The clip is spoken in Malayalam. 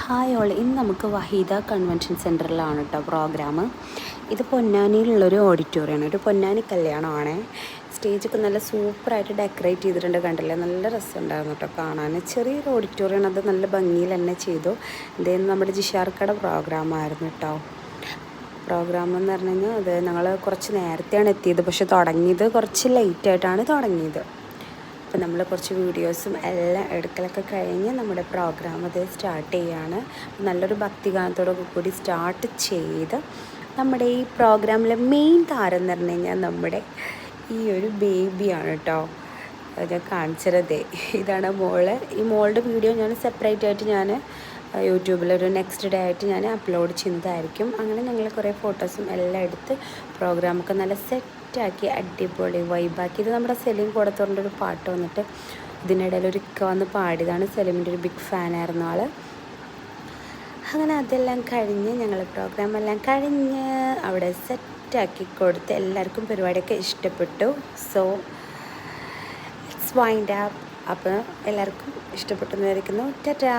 ഹായ് ഓൾ, ഇന്ന് നമുക്ക് വഹീദ കൺവെൻഷൻ സെൻറ്ററിലാണ് കേട്ടോ പ്രോഗ്രാം. ഇത് പൊന്നാനിയിലുള്ളൊരു ഓഡിറ്റോറിയമാണ്, ഒരു പൊന്നാനി കല്യാണമാണ്. സ്റ്റേജൊക്കെ നല്ല സൂപ്പറായിട്ട് ഡെക്കറേറ്റ് ചെയ്തിട്ടുണ്ട്, കണ്ടില്ലേ? നല്ല രസമുണ്ടായിരുന്നു കേട്ടോ കാണാൻ. ചെറിയൊരു ഓഡിറ്റോറിയമാണ്, അത് നല്ല ഭംഗിയിൽ തന്നെ ചെയ്തു. ഇതേന്ന് നമ്മുടെ ജിഷാർക്കയുടെ പ്രോഗ്രാമായിരുന്നു കേട്ടോ. പ്രോഗ്രാം എന്ന് പറഞ്ഞു കഴിഞ്ഞാൽ അത് ഞങ്ങൾ കുറച്ച് നേരത്തെയാണ് എത്തിയത്, പക്ഷെ തുടങ്ങിയത് കുറച്ച് ലേറ്റായിട്ടാണ് തുടങ്ങിയത്. അപ്പോൾ നമ്മൾ കുറച്ച് വീഡിയോസും എല്ലാം എടുക്കലൊക്കെ കഴിഞ്ഞ് നമ്മുടെ പ്രോഗ്രാം അത് സ്റ്റാർട്ട് ചെയ്യുകയാണ്. നല്ലൊരു ഭക്തിഗാനത്തോടൊക്കെ കൂടി സ്റ്റാർട്ട് ചെയ്ത് നമ്മുടെ ഈ പ്രോഗ്രാമിലെ മെയിൻ താരം എന്ന് പറഞ്ഞു കഴിഞ്ഞാൽ നമ്മുടെ ഈ ഒരു ബേബിയാണ് കേട്ടോ. ഞാൻ കാണിച്ചതേ ഇതാണ് മോള്. ഈ മോളുടെ വീഡിയോ ഞാൻ സെപ്പറേറ്റ് ആയിട്ട് ഞാൻ യൂട്യൂബിലൊരു നെക്സ്റ്റ് ഡേ ആയിട്ട് ഞാൻ അപ്ലോഡ് ചെയ്യുന്നതായിരിക്കും. അങ്ങനെ ഞങ്ങൾ കുറേ ഫോട്ടോസും എല്ലാം എടുത്ത് പ്രോഗ്രാമൊക്കെ നല്ല സെറ്റാക്കി അടിപൊളി വൈബാക്കി. ഇത് നമ്മുടെ സെലിം കൂടത്തോറിൻ്റെ ഒരു പാട്ട് വന്നിട്ട് ഇതിനിടയിൽ ഒരിക്ക വന്ന് പാടിയതാണ്. സെലിമിൻ്റെ ഒരു ബിഗ് ഫാനായിരുന്നു ആൾ. അങ്ങനെ അതെല്ലാം കഴിഞ്ഞ് ഞങ്ങൾ പ്രോഗ്രാമെല്ലാം കഴിഞ്ഞ് അവിടെ സെറ്റാക്കി കൊടുത്ത് എല്ലാവർക്കും പരിപാടിയൊക്കെ ഇഷ്ടപ്പെട്ടു. So it's wind up. അപ്പോൾ എല്ലാവർക്കും ഇഷ്ടപ്പെട്ടെന്ന് വിചാരിക്കുന്നു. ടാറ്റാ.